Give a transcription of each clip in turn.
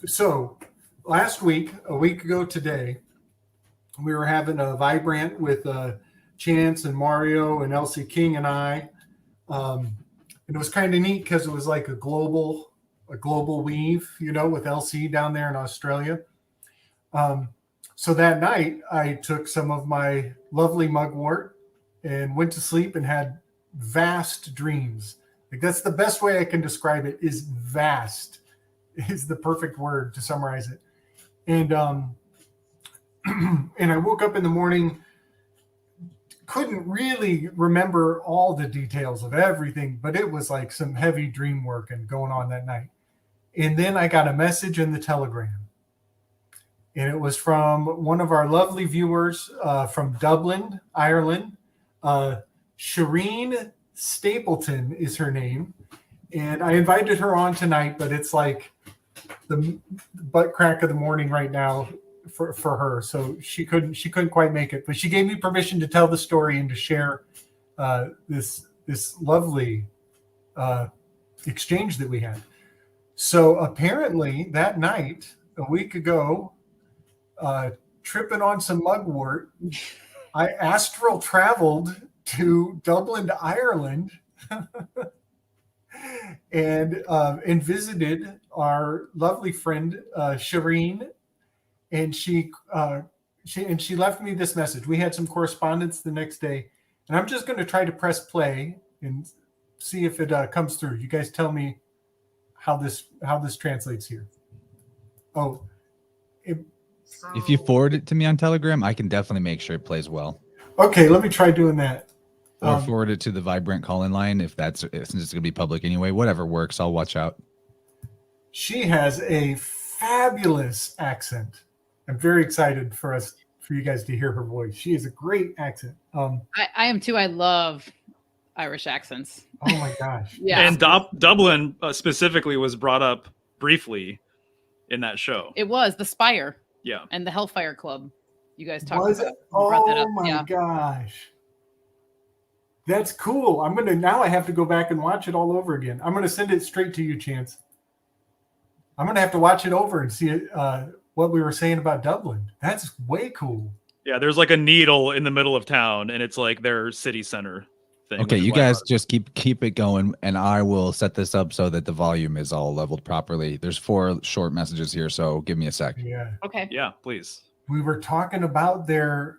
So last week, a week ago today, we were having a vibrant with Chance and Mario and Elsie King and I, and it was kind of neat because it was like a global weave, with LC down there in Australia. Um, so that night, I took some of my lovely mugwort and went to sleep and had vast dreams. Like that's the best way I can describe it. Is vast is the perfect word to summarize it. And and I woke up in the morning, couldn't really remember all the details of everything, but it was like some heavy dream work and going on that night. And then I got a message in the telegram, and it was from one of our lovely viewers from Dublin, Ireland. Shireen Stapleton is her name, and I invited her on tonight, but it's like the butt crack of the morning right now for her, so she couldn't quite make it, but she gave me permission to tell the story and to share this lovely exchange that we had. So apparently that night a week ago, tripping on some mugwort, I astral traveled to Dublin, Ireland, and visited our lovely friend Shireen, and she left me this message. We had some correspondence the next day, and I'm just going to try to press play and see if it comes through. You guys tell me how this translates here. Oh, if you forward it to me on Telegram, I can definitely make sure it plays well. Okay, let me try doing that. Or forward it to the Vibrant call-in line since it's going to be public anyway. Whatever works, I'll watch out. She has a fabulous accent. I'm very excited for you guys to hear her voice. She has a great accent. I am too. I love Irish accents. Oh my gosh. Yeah. And Dublin specifically was brought up briefly in that show. It was the Spire. Yeah. And the Hellfire Club. You guys talked Was about. it? Oh brought that up. my gosh. That's cool. Now I have to go back and watch it all over again. I'm going to send it straight to you, Chance. I'm going to have to watch it over and see what we were saying about Dublin. That's way cool. Yeah, there's like a needle in the middle of town, and it's like their city center thing. Okay, you guys just keep it going, and I will set this up so that the volume is all leveled properly. There's 4 short messages here, so give me a sec. Yeah. Okay. Yeah, please. We were talking about their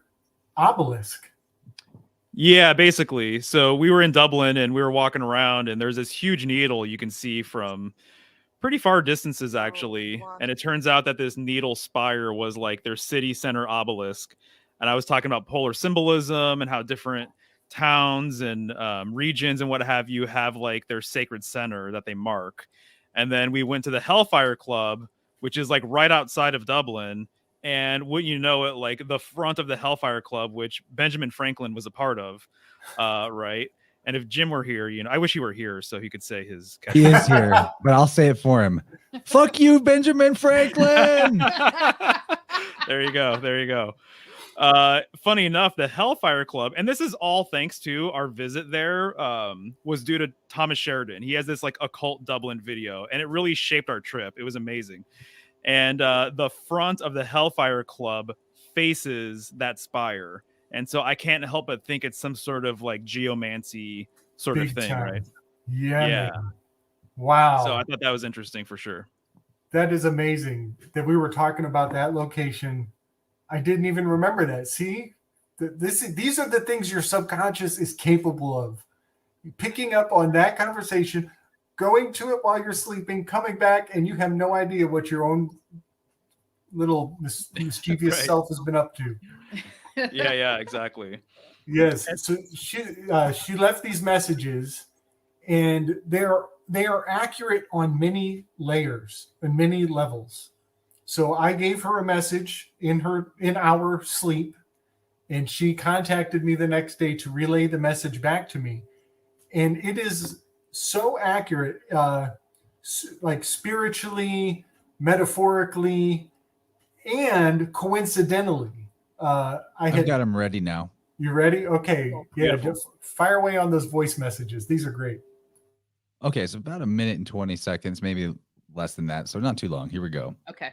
obelisk. Yeah, basically. So we were in Dublin, and we were walking around, and there's this huge needle you can see from pretty far distances, actually. And it turns out that this needle spire was like their city center obelisk. And I was talking about polar symbolism and how different towns and regions and what have you have like their sacred center that they mark. And then we went to the Hellfire Club, which is like right outside of Dublin. And wouldn't you know it, like the front of the Hellfire Club, which Benjamin Franklin was a part of, right? And if Jim were here, I wish he were here so he could say his. He is here, but I'll say it for him. Fuck you, Benjamin Franklin. There you go. Funny enough, the Hellfire Club, and this is all thanks to our visit there, was due to Thomas Sheridan. He has this like occult Dublin video, and it really shaped our trip. It was amazing. And the front of the Hellfire Club faces that spire. And so I can't help but think it's some sort of like geomancy sort Big of thing, time. right? Yeah. Yeah. Wow. So I thought that was interesting for sure. That is amazing that we were talking about that location. I didn't even remember that. See, these are the things your subconscious is capable of. Picking up on that conversation, going to it while you're sleeping, coming back, and you have no idea what your own little mischievous Right. self has been up to. Yeah, exactly. Yes. So she left these messages, and they are accurate on many layers and many levels. So I gave her a message in our sleep, and she contacted me the next day to relay the message back to me. And it is so accurate, like spiritually, metaphorically, and coincidentally. I've got them ready now. You ready? Okay. Yeah, Beautiful. just fire away on those voice messages. These are great. Okay, so about 1 minute and 20 seconds, maybe less than that, so not too long. Here we go. Okay.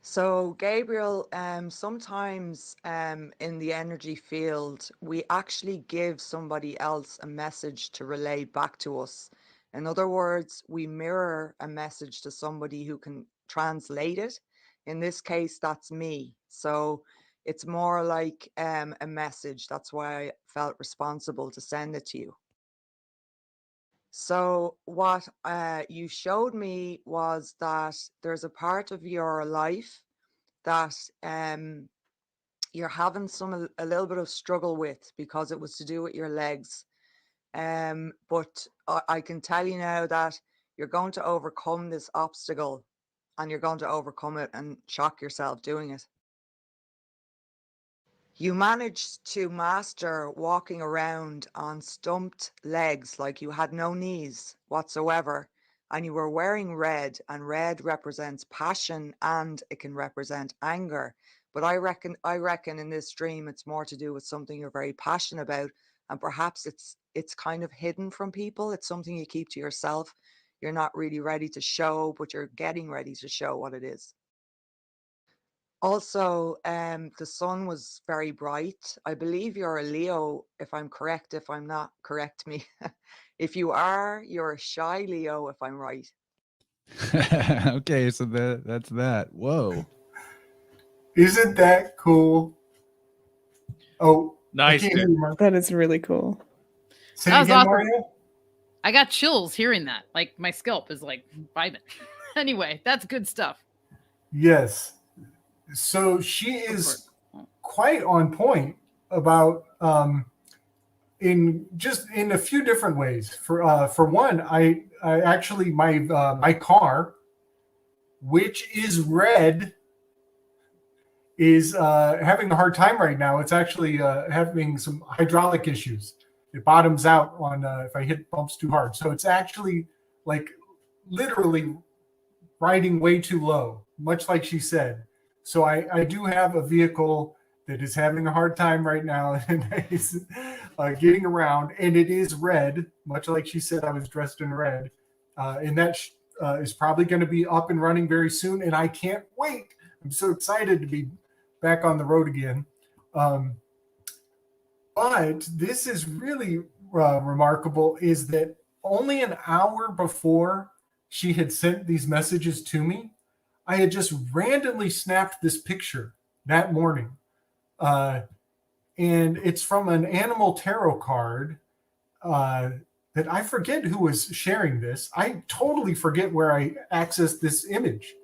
So, Gabriel, sometimes in the energy field, we actually give somebody else a message to relay back to us. In other words, we mirror a message to somebody who can translate it. In this case, that's me. So it's more like a message. That's why I felt responsible to send it to you. So what you showed me was that there's a part of your life that you're having a little bit of struggle with because it was to do with your legs. But I can tell you now that you're going to overcome this obstacle, and you're going to overcome it and shock yourself doing it. You managed to master walking around on stumped legs like you had no knees whatsoever, and you were wearing red, and red represents passion and it can represent anger. But I reckon in this dream it's more to do with something you're very passionate about, and perhaps it's kind of hidden from people. It's something you keep to yourself. You're not really ready to show, but you're getting ready to show what it is. Also, the sun was very bright. I believe you're a Leo, if I'm correct. If I'm not, correct me. If you are, you're a shy Leo, if I'm right. Okay, so that's that. Whoa. Isn't that cool? Oh, Nice, I can't dude. hear you, Mark. That is really cool. Say That it was again, awesome. Mario? I got chills hearing that. Like my scalp is like vibing. Anyway, that's good stuff. Yes. So she is quite on point about in a few different ways. For one, I actually my car, which is red, is having a hard time right now. It's actually having some hydraulic issues. It bottoms out on if I hit bumps too hard. So it's actually like literally riding way too low, much like she said. So I do have a vehicle that is having a hard time right now and is getting around, and it is red, much like she said I was dressed in red. And that is probably going to be up and running very soon, and I can't wait. I'm so excited to be back on the road again. But this is really remarkable, is that only an hour before she had sent these messages to me, I had just randomly snapped this picture that morning. And it's from an animal tarot card that I forget who was sharing this. I totally forget where I accessed this image.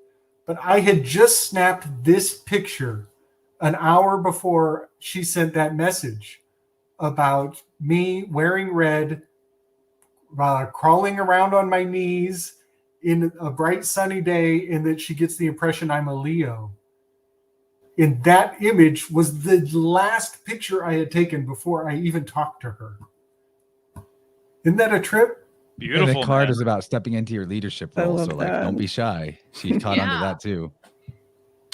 But I had just snapped this picture an hour before she sent that message about me wearing red, crawling around on my knees in a bright sunny day, and that she gets the impression I'm a Leo. And that image was the last picture I had taken before I even talked to her. Isn't that a trip? Beautiful. And the card man. is about stepping into your leadership I role. love So like, that. don't be shy. She caught on to Yeah. that too.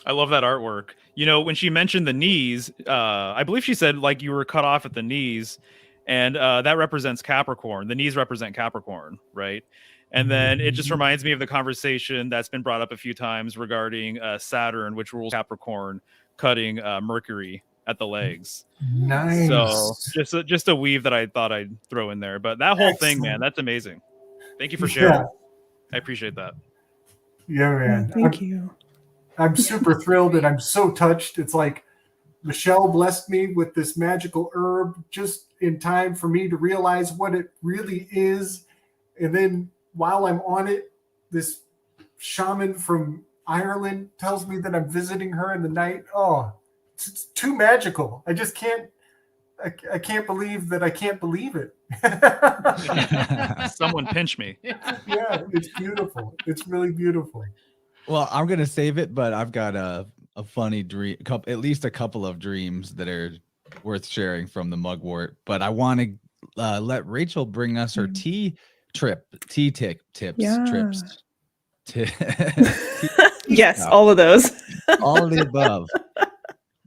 I love that artwork. You know, when she mentioned the knees, I believe she said like you were cut off at the knees, and that represents Capricorn. The knees represent Capricorn, right? And then it just reminds me of the conversation that's been brought up a few times regarding Saturn, which rules Capricorn, cutting Mercury at the legs. Nice. So just a weave that I thought I'd throw in there. But that whole thing, man, Excellent. that's amazing. Thank you for sharing. Yeah, I appreciate that. yeah, man. Thank you. I'm super thrilled, and I'm so touched. It's like Michelle blessed me with this magical herb just in time for me to realize what it really is. And then while I'm on it, this shaman from Ireland tells me that I'm visiting her in the night. Oh, it's too magical. I just can't. I can't believe that I can't believe it. Someone pinch me. Yeah, it's beautiful. It's really beautiful. Well, I'm gonna save it, but I've got a funny dream, at least a couple of dreams that are worth sharing from the mugwort. But I want to let Rachel bring us her tea tips. Yes, all of those. All of the above.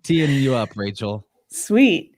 Teeing you up, Rachel. Sweet.